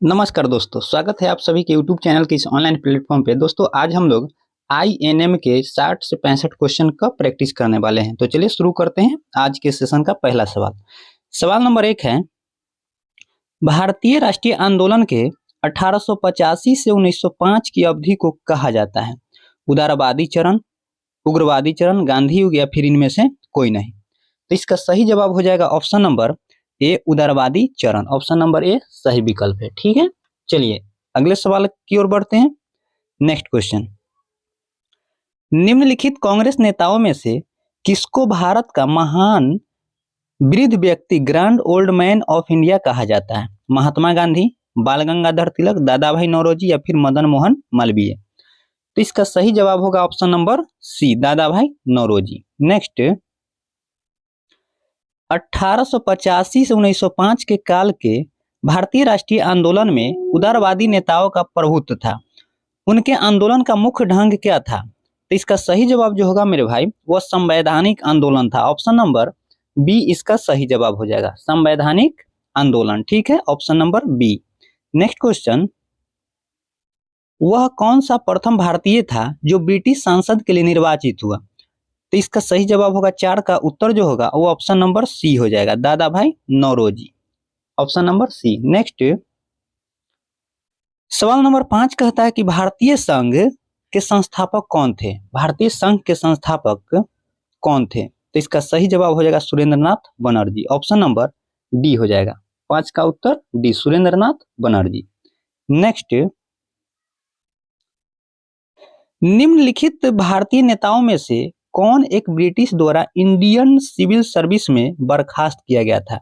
नमस्कार दोस्तों, स्वागत है आप सभी के YouTube चैनल के इस ऑनलाइन प्लेटफॉर्म पे। दोस्तों आज हम लोग INM के 60 से 65 क्वेश्चन का प्रैक्टिस करने वाले हैं। तो चलिए शुरू करते हैं आज के सेशन का पहला सवाल। सवाल नंबर 1 है, भारतीय राष्ट्रीय आंदोलन के 1885 से 1905 की अवधि को कहा जाता है? उदारवादी चरण, उग्रवादी चरण, गांधी युग या फिर इनमें से कोई नहीं। तो इसका सही जवाब हो जाएगा ऑप्शन नंबर ए, उदारवादी चरण। ऑप्शन नंबर ए सही विकल्प है। ठीक है, चलिए अगले सवाल की ओर बढ़ते हैं। नेक्स्ट क्वेश्चन, निम्नलिखित कांग्रेस नेताओं में से किसको भारत का महान वृद्ध व्यक्ति, grand old man of India कहा जाता है? महात्मा गांधी, बाल गंगाधर तिलक, दादा भाई नौरोजी या फिर मदन मोहन मालवीय। तो इसका सही जवाब होगा ऑप्शन नंबर सी, दादा भाई नौरोजी। नेक्स्ट, 1885 से 1905 के काल के भारतीय राष्ट्रीय आंदोलन में उदारवादी नेताओं का प्रभुत्व था। उनके आंदोलन का मुख्य ढंग क्या था? तो इसका सही जवाब जो होगा मेरे भाई वो संवैधानिक आंदोलन था। ऑप्शन नंबर बी इसका सही जवाब हो जाएगा, संवैधानिक आंदोलन। ठीक है, option number B. Next question, वह कौन सा प्रथम भारतीय था जो ब्रिटिश संसद के लिए निर्वाचित हुआ? तो इसका सही जवाब होगा 4 का उत्तर जो होगा वो ऑप्शन नंबर सी हो जाएगा, Dadabhai Naoroji. Option number C. Next, सवाल नंबर 5 कहता है कि भारतीय संघ के संस्थापक कौन थे? भारतीय संघ के संस्थापक कौन थे? तो इसका सही जवाब हो जाएगा Surendranath Banerjee. Option number D हो जाएगा, 5 का उत्तर डी, सुरेंद्रनाथ बनर्जी। नेक्स्ट, निम्नलिखित भारतीय नेताओं में से कौन एक ब्रिटिश द्वारा इंडियन सिविल सर्विस में बर्खास्त किया गया था?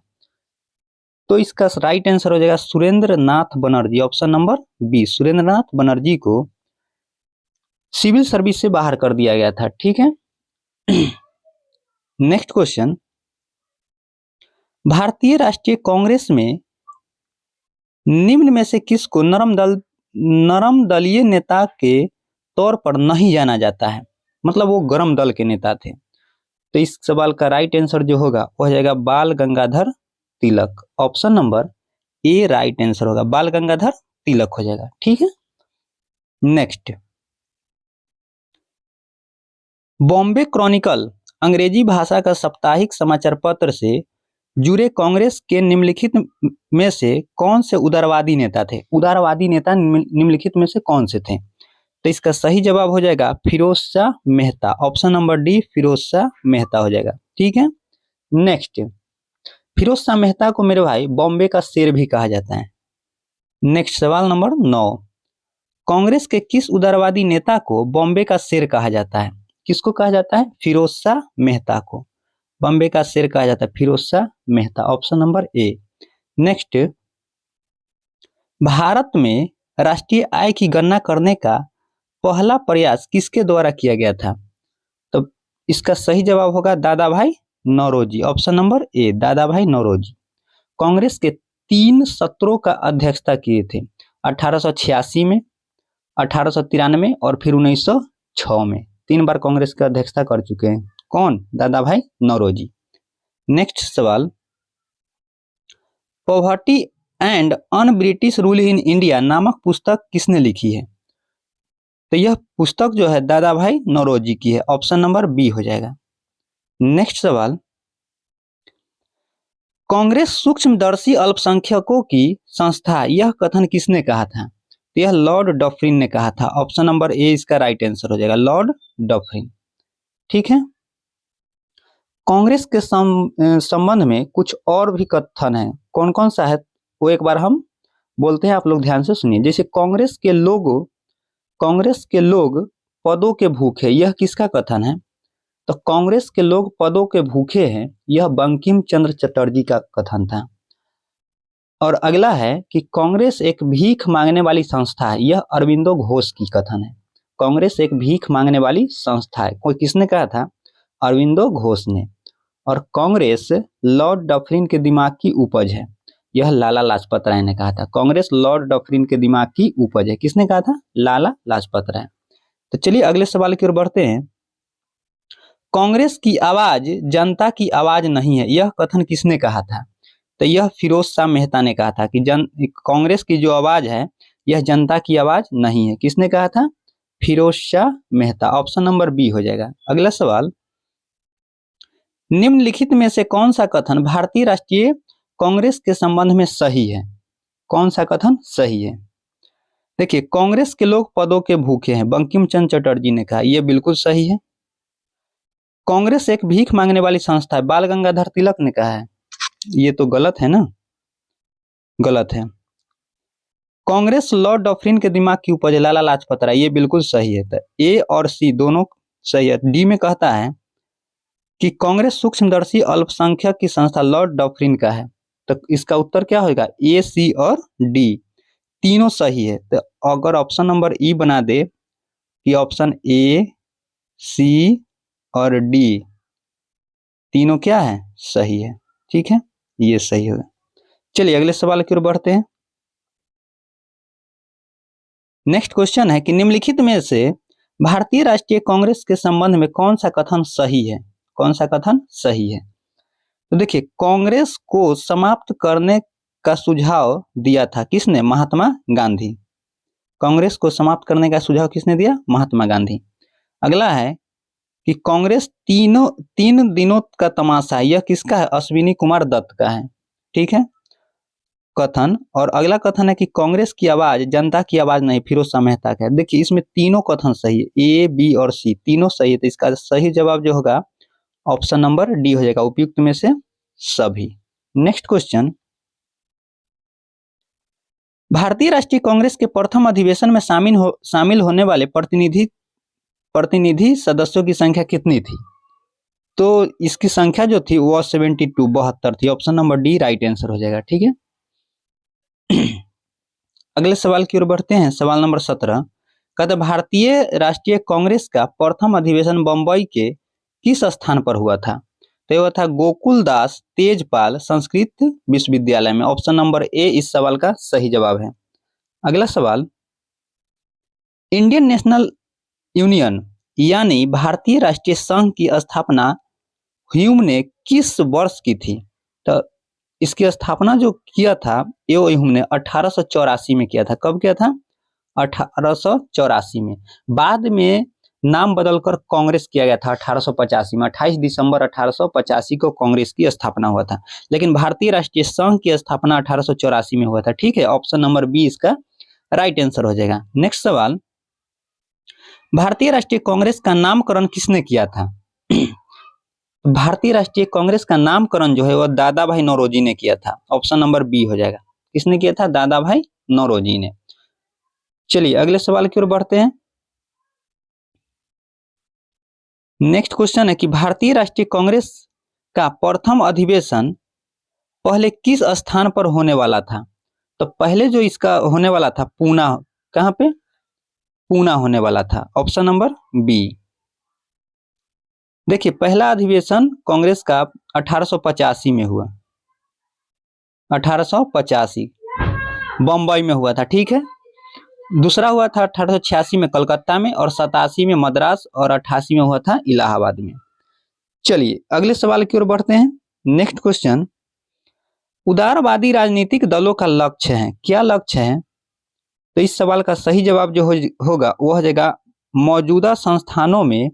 तो इसका राइट आंसर हो जाएगा Surendranath Banerjee. Option number B, Surendranath Banerjee को सिविल सर्विस से बाहर कर दिया गया था। ठीक है। नेक्स्ट क्वेश्चन, भारतीय राष्ट्रीय कांग्रेस में निम्न में से किसको नरम दलीय नेता के तौर पर नहीं जाना जाता है? मतलब वो गरम दल के नेता थे। तो इस सवाल का राइट आंसर जो होगा वो हो जाएगा Bal Gangadhar Tilak. Option number A right answer होगा, बाल गंगाधर तिलक हो जाएगा। ठीक है। नेक्स्ट, बॉम्बे क्रॉनिकल अंग्रेजी भाषा का साप्ताहिक समाचार पत्र से जुड़े कांग्रेस के निम्नलिखित में से कौन से उदारवादी नेता थे? उदारवादी नेता निम्नलिखित में से कौन से थे? तो इसका सही जवाब हो जाएगा Pherozeshah Mehta. Option number D, Pherozeshah Mehta हो जाएगा। ठीक है। नेक्स्ट, फिरोज शाह मेहता को मेरे भाई बॉम्बे का शेर भी कहा जाता है। नेक्स्ट सवाल नंबर 9, कांग्रेस के किस उदारवादी नेता को बॉम्बे का शेर कहा जाता है? किसको कहा जाता है? फिरोज शाह मेहता को बॉम्बे का शेर कहा जाता है, Pherozeshah Mehta. Option number A. Next, Bharat में राष्ट्रीय आय की गणना करने का पहला प्रयास किसके द्वारा किया गया था? तो इसका सही जवाब होगा दादा भाई नौरोजी। ऑप्शन नंबर ए, दादा भाई नौरोजी। कांग्रेस के 3 सत्रों का अध्यक्षता किए थे, 1886 में, 1893 और फिर 1906 में। 3 बार कांग्रेस का अध्यक्षता कर चुके हैं। कौन? दादा भाई नौरोजी। नेक्स्ट सवाल, poverty and un British rule in India नामक पुस्तक किसने लिखी है? तो यह पुस्तक जो है दादा भाई नौरोजी की है। ऑप्शन नंबर बी हो जाएगा। नेक्स्ट सवाल, कांग्रेस सूक्ष्मदर्शी अल्पसंख्यकों की संस्था, यह कथन किसने कहा था? तो यह लॉर्ड डफरिन ने कहा था। ऑप्शन नंबर ए इसका राइट आंसर हो जाएगा, लॉर्ड डफरिन। ठीक है। कांग्रेस के संबंध में कुछ और भी कथन है, कौन कौन सा है वो एक बार हम बोलते हैं, आप लोग ध्यान से सुनिए। जैसे कांग्रेस के लोग पदों के भूखे, यह किसका कथन है? तो कांग्रेस के लोग पदों के भूखे हैं, यह बंकिम चंद्र चटर्जी का कथन था। और अगला है कि कांग्रेस एक भीख मांगने वाली संस्था है, यह अरविंदो घोष की कथन है। कांग्रेस एक भीख मांगने वाली संस्था है, कोई किसने कहा था? अरविंदो घोष ने। और कांग्रेस लॉर्ड डफरिन के दिमाग की उपज है, यह लाला लाजपत राय ने कहा था। कांग्रेस लॉर्ड डफरिन के दिमाग की उपज है, किसने कहा था? लाला लाजपत राय। तो चलिए अगले सवाल की ओर बढ़ते हैं। कांग्रेस की आवाज जनता की आवाज नहीं है, यह कथन किसने कहा था? तो यह फिरोज शाह मेहता ने कहा था कि कांग्रेस की जो आवाज है यह जनता की आवाज नहीं है। किसने कहा था? Pherozeshah Mehta. Option number B हो जाएगा। अगला सवाल, निम्नलिखित में से कौन सा कथन भारतीय राष्ट्रीय कांग्रेस के संबंध में सही है? कौन सा कथन सही है? देखिए, कांग्रेस के लोग पदों के भूखे हैं, बंकिम चंद्र चटर्जी ने कहा, यह बिल्कुल सही है। कांग्रेस एक भीख मांगने वाली संस्था है, बाल गंगाधर तिलक ने कहा है, ये तो गलत है ना, गलत है। कांग्रेस लॉर्ड डॉफ्रिन के दिमाग की उपज है, लाला लाजपत राय, ये बिल्कुल सही है। तो ए और सी दोनों सही है। डी में कहता है कि कांग्रेस सूक्ष्मदर्शी अल्पसंख्यक की संस्था लॉर्ड डॉफ्रिन का है, तो इसका उत्तर क्या होगा? ए, सी और डी तीनों सही है। तो अगर ऑप्शन नंबर ई बना दे कि ऑप्शन ए, सी और डी तीनों क्या है? सही है। ठीक है, ये सही होगा। चलिए अगले सवाल की ओर बढ़ते हैं। नेक्स्ट क्वेश्चन है कि निम्नलिखित में से भारतीय राष्ट्रीय कांग्रेस के संबंध में कौन सा कथन सही है? कौन सा कथन सही है? तो देखिए, कांग्रेस को समाप्त करने का सुझाव दिया था किसने? महात्मा गांधी। कांग्रेस को समाप्त करने का सुझाव किसने दिया? महात्मा गांधी। अगला है कि कांग्रेस तीन दिनों का तमाशा, यह किसका है? अश्विनी कुमार दत्त का है। ठीक है, कथन। और अगला कथन है कि कांग्रेस की आवाज जनता की आवाज नहीं, फिरोज शाह मेहता का है। देखिए, इसमें तीनों कथन सही है, ए, बी और सी तीनों सही है। तो इसका सही जवाब जो होगा ऑप्शन नंबर डी हो जाएगा, उपयुक्त में से सभी। नेक्स्ट क्वेश्चन, भारतीय राष्ट्रीय कांग्रेस के प्रथम अधिवेशन में शामिल होने वाले प्रतिनिधि सदस्यों की संख्या कितनी थी? तो इसकी संख्या जो थी वो 72 थी। Option number D right answer हो जाएगा। ठीक है, अगले सवाल की ओर बढ़ते हैं। सवाल नंबर 17 कहते भारतीय राष्ट्रीय कांग्रेस का प्रथम अधिवेशन बंबई के किस स्थान पर हुआ था? तो यह था गोकुल दास तेजपाल संस्कृत विश्वविद्यालय में। ऑप्शन नंबर ए इस सवाल का सही जवाब है। अगला सवाल, इंडियन नेशनल यूनियन यानी भारतीय राष्ट्रीय संघ की स्थापना ह्यूम ने किस वर्ष की थी? तो इसकी स्थापना जो किया था ये ह्यूम ने 1884 में किया था। कब किया था? 1884 में। बाद में नाम बदलकर कांग्रेस किया गया था 1885 में। 28 दिसंबर 1885 को कांग्रेस की स्थापना हुआ था, लेकिन भारतीय राष्ट्रीय संघ की स्थापना 1884 में हुआ था। ठीक है, ऑप्शन नंबर बी इसका राइट आंसर हो जाएगा। नेक्स्ट सवाल, भारतीय राष्ट्रीय कांग्रेस का नामकरण किसने किया था? भारतीय राष्ट्रीय कांग्रेस का नामकरण जो है वह दादा भाई नौरोजी ने किया था। ऑप्शन नंबर बी हो जाएगा। किसने किया था? दादा भाई नौरोजी ने। चलिए अगले सवाल की ओर बढ़ते हैं। नेक्स्ट क्वेश्चन है कि भारतीय राष्ट्रीय कांग्रेस का प्रथम अधिवेशन पहले किस स्थान पर होने वाला था? तो पहले जो इसका होने वाला था पूना, कहां पे? पूना होने वाला था। Option number B. देखिए, पहला अधिवेशन कांग्रेस का 1885 में हुआ, 1885 बम्बई में हुआ था। ठीक है, दूसरा हुआ था 1886 में कलकत्ता में, और 87 में मद्रास, और 88 में हुआ था इलाहाबाद में। चलिए अगले सवाल की ओर बढ़ते हैं। नेक्स्ट क्वेश्चन, उदारवादी राजनीतिक दलों का लक्ष्य है, क्या लक्ष्य है? तो इस सवाल का सही जवाब जो होगा वो हो जाएगा मौजूदा संस्थानों में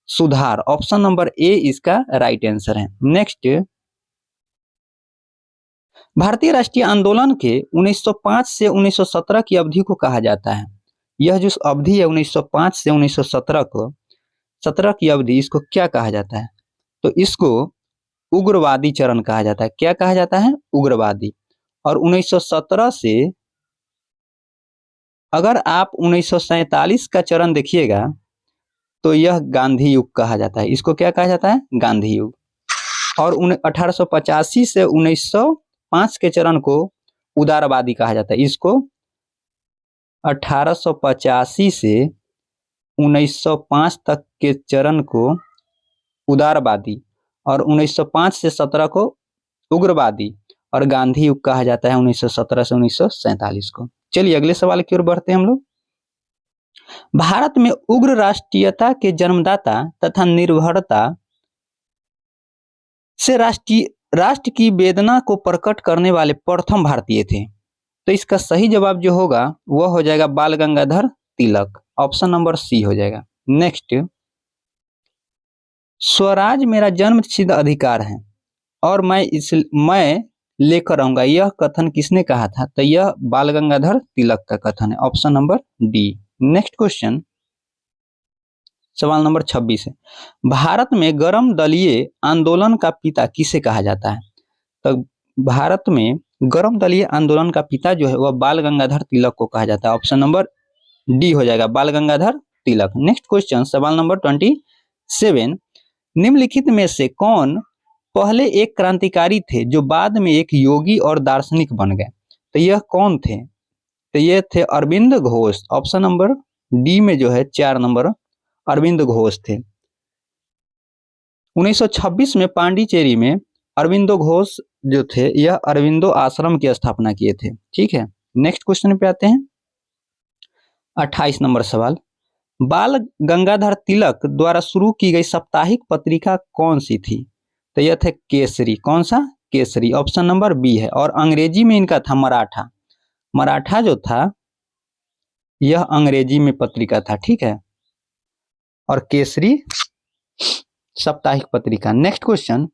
सुधार। ऑप्शन नंबर ए इसका राइट आंसर है। नेक्स्ट, भारतीय राष्ट्रीय आंदोलन के 1905 से 1917 की अवधि को कहा जाता है। यह जो अवधि है 1905 से 1917 की अवधि, इसको क्या कहा जाता है? तो इसको उग्रवादी चरण कहा जाता है। क्या कहा जाता है? उग्रवादी। और 1917 से अगर आप 1947 का चरण देखिएगा तो यह गांधी युग कहा जाता है। इसको क्या कहा जाता है? गांधी युग। और 1885 से 1905 के चरण को उदारवादी कहा जाता है। इसको 1885 से 1905 तक के चरण को उदारवादी, और 1905 से 17 को उग्रवादी, और गांधी युग कहा जाता है 1917 से 1947 को। चलिए अगले सवाल की ओर बढ़ते हैं हम लोग। भारत में उग्र राष्ट्रीयता के जन्मदाता तथा निर्भरता से राष्ट्र की वेदना को प्रकट करने वाले प्रथम भारतीय थे? तो इसका सही जवाब जो होगा वह हो जाएगा बाल गंगाधर तिलक। ऑप्शन नंबर सी हो जाएगा। नेक्स्ट, स्वराज मेरा जन्मसिद्ध अधिकार है और मैं लेकर आऊंगा, यह कथन किसने कहा था? तो यह बाल गंगाधर तिलक का कथन है। Option number D. Next question, सवाल नंबर 26 है, भारत में गर्म दलीय आंदोलन का पिता किसे कहा जाता है? तो भारत में गर्म दलीय आंदोलन का पिता जो है वह बाल गंगाधर तिलक को कहा जाता है। ऑप्शन नंबर डी हो जाएगा, बाल गंगाधर तिलक। नेक्स्ट क्वेश्चन, सवाल नंबर 27, निम्नलिखित में से कौन पहले एक क्रांतिकारी थे जो बाद में एक योगी और दार्शनिक बन गए? तो यह कौन थे? तो ये थे Aurobindo Ghosh. Option number D में जो है 4 नंबर अरविंद घोष थे। 1926 में पांडिचेरी में अरविंदो घोष जो थे यह अरविंदो आश्रम की स्थापना किए थे। ठीक है, नेक्स्ट क्वेश्चन पे आते हैं। 28 नंबर सवाल, बाल गंगाधर तिलक द्वारा शुरू की गई साप्ताहिक पत्रिका कौन सी थी? तो यह थे केसरी। कौन सा? केसरी। ऑप्शन नंबर बी है। और अंग्रेजी में इनका था मराठा। मराठा जो था यह अंग्रेजी में पत्रिका था। ठीक है, और केसरी साप्ताहिक पत्रिका। नेक्स्ट क्वेश्चन,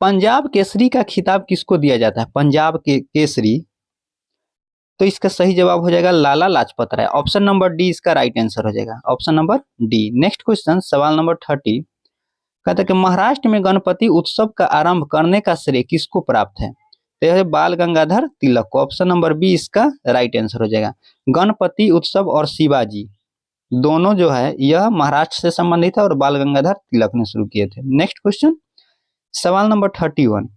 पंजाब केसरी का खिताब किसको दिया जाता है? पंजाब के केसरी, तो इसका सही जवाब हो जाएगा Lala Lajpat Rai. Option number D इसका राइट आंसर हो जाएगा। Option number D. Next question, सवाल नंबर 30, कहता है कि महाराष्ट्र में गणपति उत्सव का आरंभ करने का श्रेय किसको प्राप्त है? तो यह बाल गंगाधर तिलक को। ऑप्शन नंबर बी इसका राइट आंसर हो जाएगा। गणपति उत्सव और शिवाजी दोनों जो है यह महाराष्ट्र से संबंधित है और बाल गंगाधर तिलक ने शुरू किए थे। नेक्स्ट क्वेश्चन, सवाल नंबर 31,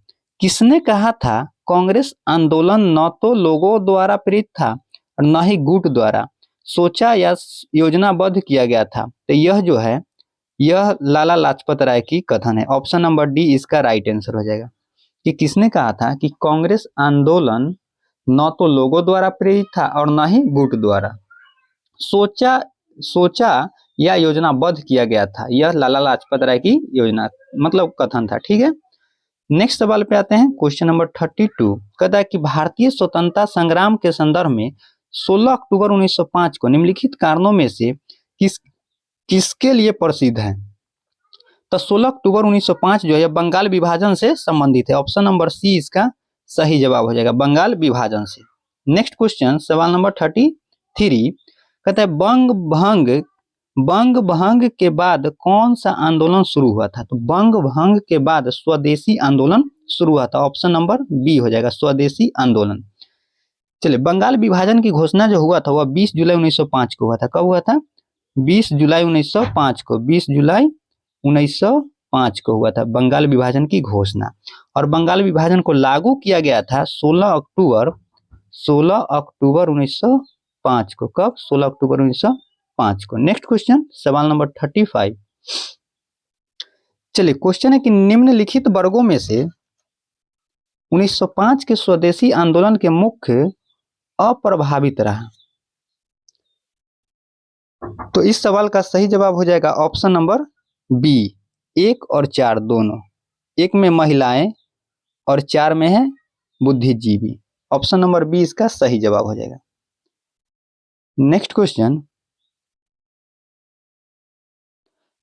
किसने कहा था कांग्रेस आंदोलन न तो लोगों द्वारा प्रेरित था और न ही गुट द्वारा सोचा या योजनाबद्ध किया गया था? तो यह जो है यह लाला लाजपत राय की कथन है। ऑप्शन नंबर डी इसका राइट आंसर हो जाएगा कि किसने कहा था कि कांग्रेस आंदोलन न तो लोगों द्वारा प्रेरित था और न ही गुट द्वारा सोचा या योजनाबद्ध किया गया था। यह लाला लाजपत राय की योजना मतलब कथन था। ठीक है, नेक्स्ट सवाल पे आते हैं। क्वेश्चन नंबर 32 कहता है कि भारतीय स्वतंत्रता संग्राम के संदर्भ में 16 अक्टूबर 1905 को निम्नलिखित कारणों में से किसके लिए प्रसिद्ध है? तो 16 अक्टूबर 1905 जो है बंगाल विभाजन से संबंधित है। ऑप्शन नंबर सी इसका सही जवाब हो जाएगा, बंगाल विभाजन से। नेक्स्ट क्वेश्चन, सवाल नंबर 33 कहता है बंग भंग के बाद कौन सा आंदोलन शुरू हुआ था? तो बंग भंग के बाद स्वदेशी आंदोलन शुरू हुआ था। ऑप्शन नंबर बी हो जाएगा, स्वदेशी आंदोलन। चलिए, बंगाल विभाजन की घोषणा जो हुआ था वह 20 जुलाई 1905 को हुआ था। कब हुआ था? 20 जुलाई 1905 को। 20 जुलाई 1905 को हुआ था बंगाल विभाजन की घोषणा। और बंगाल विभाजन को लागू किया गया था 16 अक्टूबर 1905 को। कब? 16 अक्टूबर 1905 को। नेक्स्ट क्वेश्चन, सवाल नंबर 35। चलिए, क्वेश्चन है कि निम्नलिखित वर्गों में से 1905 के स्वदेशी आंदोलन के मुख्य अप्रभावित रहा। तो इस सवाल का सही जवाब हो जाएगा ऑप्शन नंबर बी, 1 और 4 दोनों। 1 में महिलाएं और 4 में है बुद्धिजीवी। ऑप्शन नंबर बी इसका सही जवाब हो जाएगा। नेक्स्ट क्वेश्चन,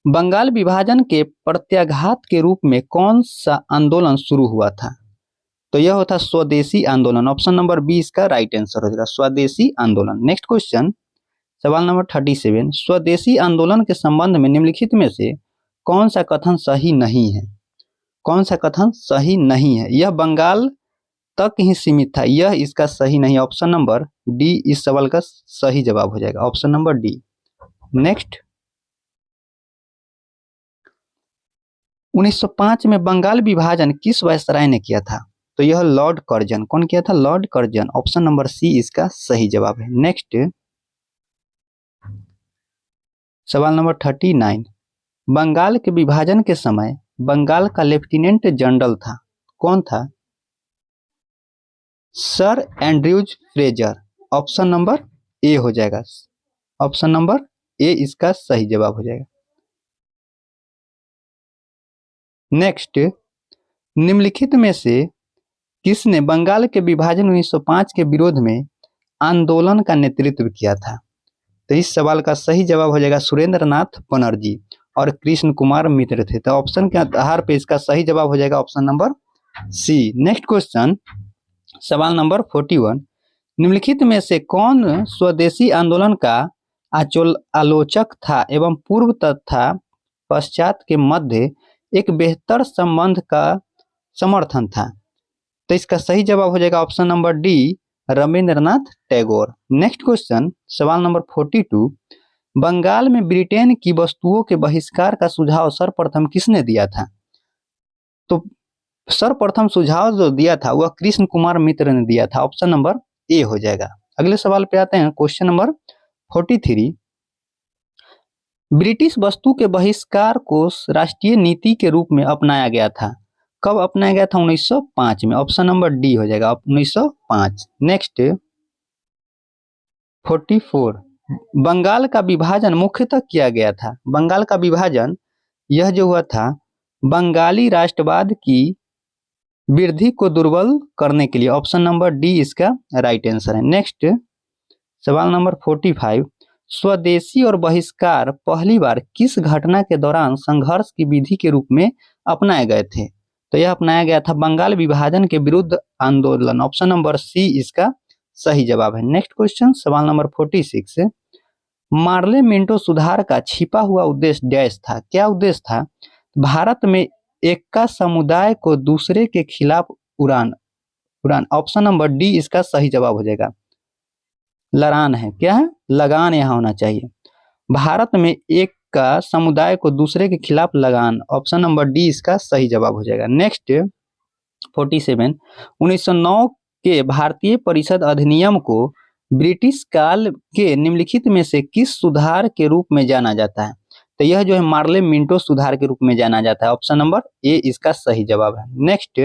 बंगाल विभाजन के प्रत्याघात के रूप में कौन सा आंदोलन शुरू हुआ था? तो यह होता स्वदेशी आंदोलन। ऑप्शन नंबर बी इसका राइट आंसर हो जाएगा, स्वदेशी आंदोलन। नेक्स्ट क्वेश्चन, सवाल नंबर 37, स्वदेशी आंदोलन के संबंध में निम्नलिखित में से कौन सा कथन सही नहीं है? कौन सा कथन सही नहीं है? यह बंगाल तक ही सीमित था, यह इसका सही नहीं। ऑप्शन नंबर डी इस सवाल का सही जवाब हो जाएगा, ऑप्शन नंबर डी। नेक्स्ट, 1905 में बंगाल विभाजन किस वायसराय ने किया था? तो यह लॉर्ड कर्जन। कौन किया था? Lord Curzon. Option number C इसका सही जवाब है। नेक्स्ट, सवाल नंबर 39, बंगाल के विभाजन के समय बंगाल का लेफ्टिनेंट जनरल था, कौन था? Sir Andrews Fraser. Option number ए हो जाएगा, ऑप्शन नंबर ए इसका सही जवाब हो जाएगा। नेक्स्ट, निम्नलिखित में से किसने बंगाल के विभाजन 1905 के विरोध में आंदोलन का नेतृत्व किया था? तो इस सवाल का सही जवाब हो जाएगा सुरेंद्र नाथ बनर्जी और कृष्ण कुमार मित्र थे। तो ऑप्शन के आधार पे इसका सही जवाब हो जाएगा option number C. Next question, सवाल नंबर 41, निम्नलिखित में से कौन स्वदेशी आंदोलन का आलोचक था एवं पूर्व तथा पश्चात के मध्य एक बेहतर संबंध का समर्थन था? तो इसका सही जवाब हो जाएगा option number D, Rabindranath Tagore. Next question, सवाल नंबर 42, बंगाल में ब्रिटेन की वस्तुओं के बहिष्कार का सुझाव सर्वप्रथम किसने दिया था? तो सर्वप्रथम सुझाव जो दिया था वह कृष्ण कुमार मित्र ने दिया था। ऑप्शन नंबर ए हो जाएगा। अगले सवाल पे आते हैं, क्वेश्चन नंबर 43, ब्रिटिश वस्तु के बहिष्कार को राष्ट्रीय नीति के रूप में अपनाया गया था। कब अपनाया गया था? 1905 में। ऑप्शन नंबर डी हो जाएगा 1905। नेक्स्ट 44, बंगाल का विभाजन मुख्यतः किया गया था। बंगाल का विभाजन यह जो हुआ था बंगाली राष्ट्रवाद की वृद्धि को दुर्बल करने के लिए। ऑप्शन नंबर डी इसका राइट आंसर है। नेक्स्ट सवाल नंबर 45, स्वदेशी और बहिष्कार पहली बार किस घटना के दौरान संघर्ष की विधि के रूप में अपनाए गए थे? तो यह अपनाया गया था बंगाल विभाजन के विरुद्ध आंदोलन। ऑप्शन नंबर सी इसका सही जवाब है। नेक्स्ट क्वेश्चन, सवाल नंबर 46, मार्ले मिंटो सुधार का छिपा हुआ उद्देश्य डैश था। क्या उद्देश्य था? भारत में एक का समुदाय को दूसरे के खिलाफ उड़ान। ऑप्शन नंबर डी इसका सही जवाब हो जाएगा। लड़ान है, क्या है? लगान यहाँ होना चाहिए। भारत में एक का समुदाय को दूसरे के खिलाफ लगान। ऑप्शन नंबर डी इसका सही जवाब हो जाएगा। नेक्स्ट 47, 1909 के भारतीय परिषद अधिनियम को ब्रिटिश काल के निम्नलिखित में से किस सुधार के रूप में जाना जाता है? तो यह जो है मार्ले मिंटो सुधार के रूप में जाना जाता है। ऑप्शन नंबर ए इसका सही जवाब है। नेक्स्ट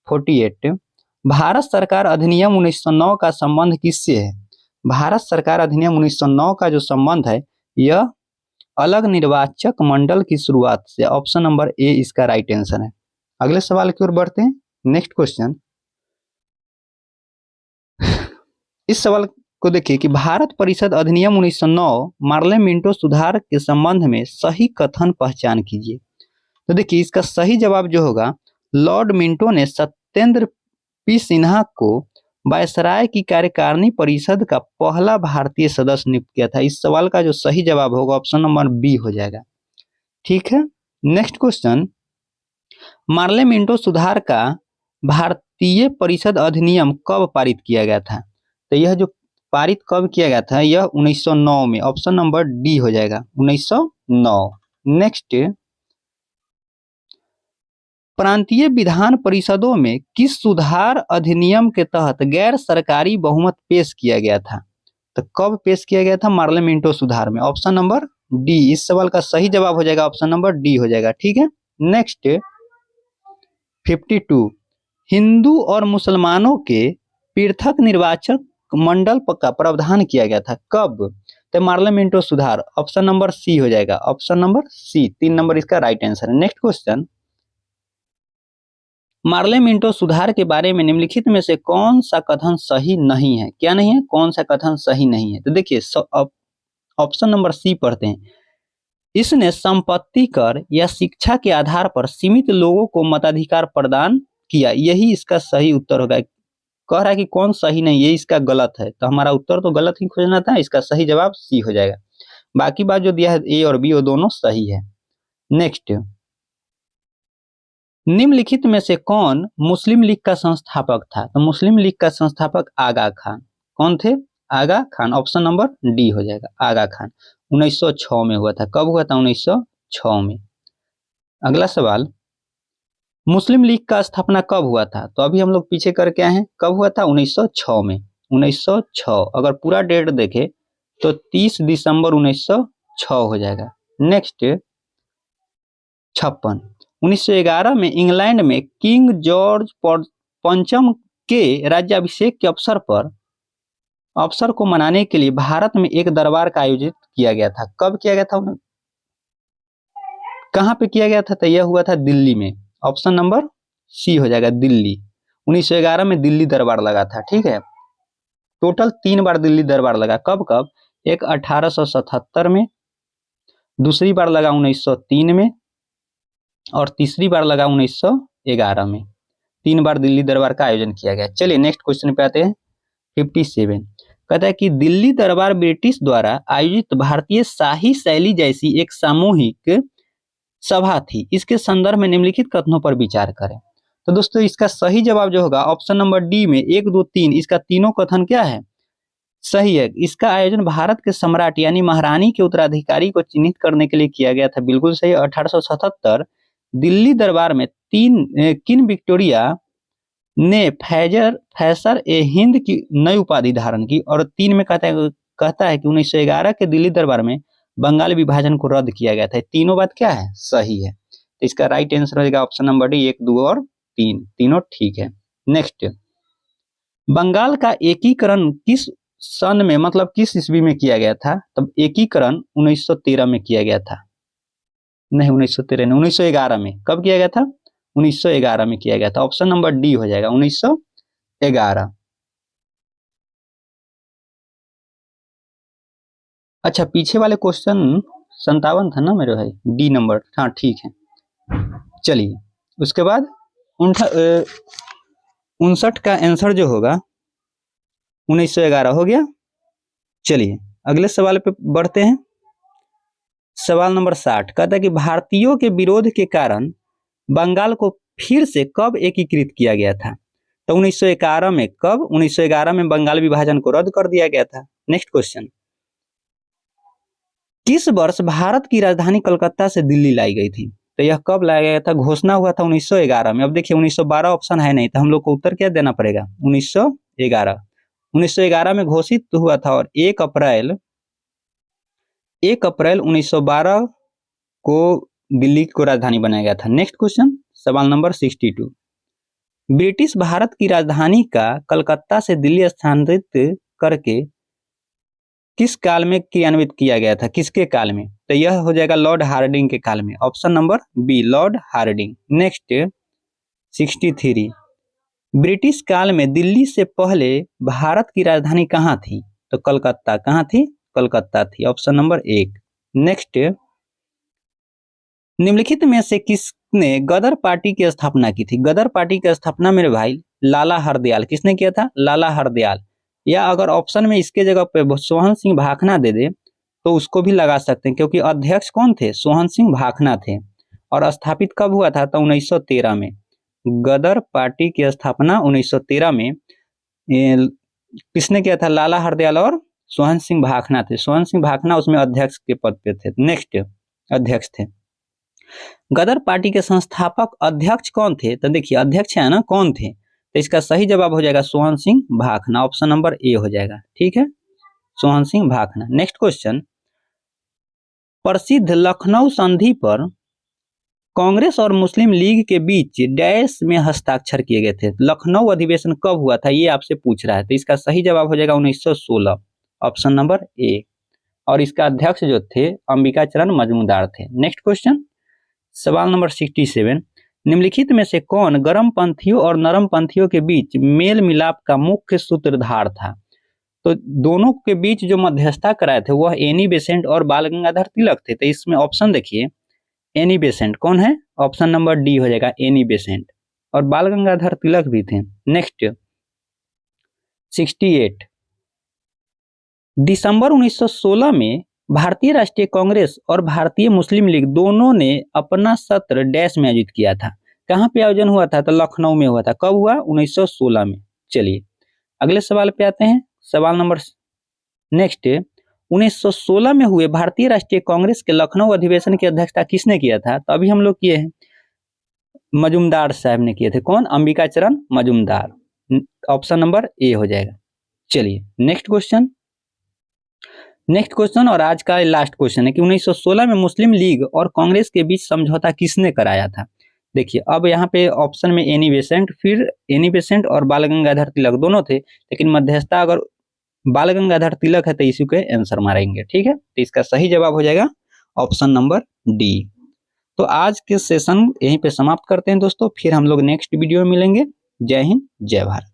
48, भारत सरकार अधिनियम 1909 का संबंध किससे है? भारत सरकार अधिनियम 1909 का जो संबंध है यह अलग निर्वाचक मंडल की शुरुआत से। ऑप्शन नंबर ए इसका राइट आंसर है। अगले सवाल की ओर बढ़ते हैं। नेक्स्ट क्वेश्चन, इस सवाल को देखिए कि भारत परिषद अधिनियम 1909 मार्ले मिंटो सुधार के संबंध में सही कथन पहचान कीजिए। तो देखिए इसका सही जवाब जो होगा, लॉर्ड मिंटो ने सत्येंद्र पी सिन्हा को वायसराय की कार्यकारिणी परिषद का पहला भारतीय सदस्य नियुक्त किया था। इस सवाल का जो सही जवाब होगा ऑप्शन नंबर बी हो जाएगा। ठीक है। नेक्स्ट क्वेश्चन, मार्ले मिंटो सुधार का भारतीय परिषद अधिनियम कब पारित किया गया था? तो यह जो पारित कब किया गया था यह 1909 में। ऑप्शन नंबर डी हो जाएगा 1909। नेक्स्ट, प्रांतीय विधान परिषदों में किस सुधार अधिनियम के तहत गैर सरकारी बहुमत पेश किया गया था? तो कब पेश किया गया था मार्ले मिंटो सुधार में? Option number D. इस सवाल का सही जवाब हो जाएगा ऑप्शन नंबर डी हो जाएगा। ठीक है। नेक्स्ट 52, हिंदू और मुसलमानों के पृथक निर्वाचक मंडल का प्रावधान किया गया था। कब? तो मार्ले मिंटो सुधार। ऑप्शन नंबर सी हो जाएगा। ऑप्शन नंबर सी, 3 नंबर इसका राइट आंसर है। नेक्स्ट क्वेश्चन, मार्ले मिंटो सुधार के बारे में निम्नलिखित में से कौन सा कथन सही नहीं है? क्या नहीं है? कौन सा कथन सही नहीं है? तो देखिए ऑप्शन नंबर सी पढ़ते हैं। इसने संपत्ति कर या शिक्षा के आधार पर सीमित लोगों को मताधिकार प्रदान किया। यही इसका सही उत्तर होगा। कह रहा है कि कौन सही नहीं, ये इसका गलत है। तो हमारा उत्तर तो गलत ही खोजना था। इसका सही जवाब सी हो जाएगा। बाकी बात जो दिया है ए और बी वो दोनों सही है। नेक्स्ट, निम्नलिखित में से कौन मुस्लिम लीग का संस्थापक था? तो मुस्लिम लीग का संस्थापक आगा खान। कौन थे? आगा खान। ऑप्शन नंबर डी हो जाएगा आगा खान। 1906 में हुआ था। कब हुआ था? 1906 में। अगला सवाल, मुस्लिम लीग का स्थापना कब हुआ था? तो अभी हम लोग पीछे करके आए हैं। कब हुआ था? 1906 में। 1906 अगर पूरा डेट देखे तो 30 दिसंबर 1906 हो जाएगा। नेक्स्ट 56, 1911 में इंग्लैंड में किंग जॉर्ज पंचम के राज्याभिषेक के अवसर को मनाने के लिए भारत में एक दरबार का आयोजित किया गया था। कब किया गया था? कहाँ पे किया गया था? तो यह हुआ था दिल्ली में। ऑप्शन नंबर सी हो जाएगा, दिल्ली। 1911 में दिल्ली दरबार लगा था। ठीक है, टोटल 3 बार दिल्ली दरबार लगा। कब कब? एक 1877 में, दूसरी बार लगा 1903 में, और तीसरी बार लगा 1911 में। 3 बार दिल्ली दरबार का आयोजन किया गया। चलिए नेक्स्ट क्वेश्चन पे आते हैं। 57 कहता है कि दिल्ली दरबार ब्रिटिश द्वारा आयोजित भारतीय शाही शैली जैसी एक सामूहिक सभा थी। इसके संदर्भ में निम्नलिखित कथनों पर विचार करें। तो दोस्तों इसका सही जवाब जो होगा ऑप्शन नंबर डी में 1, 2, 3, इसका तीनों कथन क्या है? सही है। इसका आयोजन भारत के सम्राट यानी महारानी के उत्तराधिकारी को चिन्हित करने के लिए किया गया था। बिल्कुल सही। 1877 दिल्ली दरबार में किंग विक्टोरिया ने फैसर ए हिंद की नई उपाधि धारण की, और 3 में कहता है कि 1911 के दिल्ली दरबार में बंगाल विभाजन को रद्द किया गया था। तीनों बात क्या है? सही है। तो इसका राइट आंसर हो जाएगा ऑप्शन नंबर डी, 1, 2 और 3, तीनों ठीक है। नेक्स्ट, बंगाल का एकीकरण किस सन में, मतलब किस ईस्वी में किया गया था? तब एकीकरण 1913 में किया गया था। नहीं, 1913 नहीं, 1911 में। कब किया गया था? 1911 में किया गया था। ऑप्शन नंबर डी हो जाएगा, 1911। अच्छा, पीछे वाले क्वेश्चन 57 था ना मेरे भाई, डी नंबर। हाँ ठीक है। चलिए उसके बाद 59 का आंसर जो होगा 1911 हो गया। चलिए अगले सवाल पे बढ़ते हैं। सवाल नंबर 60 कहता है कि भारतीयों के विरोध के कारण बंगाल को फिर से कब एकीकृत किया गया था? तो 1911 में। कब? 1911 में बंगाल विभाजन को रद्द कर दिया गया था। नेक्स्ट क्वेश्चन, किस वर्ष भारत की राजधानी कलकत्ता से दिल्ली लाई गई थी? तो यह कब लाया गया था? घोषणा हुआ था 1911 में। अब देखिए 1912 ऑप्शन है नहीं, तो हम लोग को उत्तर क्या देना पड़ेगा? 1911। 1911 में घोषित हुआ था, और 1 अप्रैल 1912 को दिल्ली को राजधानी बनाया गया था। नेक्स्ट क्वेश्चन, सवाल नंबर 62, ब्रिटिश भारत की राजधानी का कलकत्ता से दिल्ली स्थानांतरित करके किस काल में क्रियान्वित किया गया था? किसके काल में? तो यह हो जाएगा लॉर्ड हार्डिंग के काल में। Option number B, Lord Hardinge. Next 63, British काल में दिल्ली से पहले भारत की राजधानी कहाँ थी? तो कलकत्ता। कहाँ थी? कलकत्ता थी। Option number 1। नेक्स्ट, निम्नलिखित में से किसने गदर पार्टी की स्थापना की थी? गदर पार्टी की स्थापना मेरे भाई लाला हरदयाल। किसने किया था? लाला हरदयाल। या अगर ऑप्शन में इसके जगह पे सोहन सिंह भाखना दे दे तो उसको भी लगा सकते हैं, क्योंकि अध्यक्ष कौन थे? सोहन सिंह भाखना थे। और स्थापित कब हुआ था? तो 1913 में। गदर पार्टी की स्थापना 1913 में किसने किया था? लाला हरदयाल और सोहन सिंह भाखना थे। सोहन सिंह भाखना उसमें अध्यक्ष के पद पे थे। नेक्स्ट, अध्यक्ष थे। गदर पार्टी के संस्थापक अध्यक्ष कौन थे? तो देखिए अध्यक्ष है ना, कौन थे? तो इसका सही जवाब हो जाएगा सोहन सिंह भाखना। ऑप्शन नंबर ए हो जाएगा। ठीक है, सोहन सिंह भाखना। नेक्स्ट क्वेश्चन, प्रसिद्ध लखनऊ संधि पर कांग्रेस और मुस्लिम लीग के बीच डैश में हस्ताक्षर किए गए थे। लखनऊ अधिवेशन कब हुआ था, ये आपसे पूछ रहा है। तो इसका सही जवाब हो जाएगा 1916। ऑप्शन नंबर ए। और इसका अध्यक्ष जो थे अंबिका चरण मजूमदार थे। नेक्स्ट क्वेश्चन, सवाल नंबर 67, निम्नलिखित में से कौन गर्म पंथियों और नरम पंथियों के बीच मेल मिलाप का मुख्य सूत्रधार था? तो दोनों के बीच जो मध्यस्थता कराए थे वह एनी बेसेंट और बाल गंगाधर तिलक थे। तो इसमें ऑप्शन देखिए, एनी बेसेंट कौन है? ऑप्शन नंबर डी हो जाएगा, एनी बेसेंट। और बाल गंगाधर तिलक भी थे। नेक्स्ट 68, दिसंबर 1916 में भारतीय राष्ट्रीय कांग्रेस और भारतीय मुस्लिम लीग दोनों ने अपना सत्र डैश में आयोजित किया था। कहाँ पे आयोजन हुआ था? तो लखनऊ में हुआ था। कब हुआ? 1916 में। चलिए अगले सवाल पे आते हैं। सवाल नंबर नेक्स्ट, 1916 में हुए भारतीय राष्ट्रीय कांग्रेस के लखनऊ अधिवेशन की अध्यक्षता किसने किया था? तो अभी हम लोग किए हैं, मजूमदार साहब ने किए थे। कौन? अंबिका चरण मजूमदार। ऑप्शन नंबर ए हो जाएगा। चलिए नेक्स्ट क्वेश्चन और आज का लास्ट क्वेश्चन है कि 1916 में मुस्लिम लीग और कांग्रेस के बीच समझौता किसने कराया था? देखिए अब यहाँ पे ऑप्शन में एनी बेसेंट, फिर एनी बेसेंट और बाल गंगाधर तिलक दोनों थे, लेकिन मध्यस्थता अगर बाल गंगाधर तिलक है तो इसी के आंसर मारेंगे। ठीक है, तो इसका सही जवाब हो जाएगा ऑप्शन नंबर डी। तो आज के सेशन यहीं पे समाप्त करते हैं दोस्तों, फिर हम लोग नेक्स्ट वीडियो में मिलेंगे। जय हिंद, जय भारत।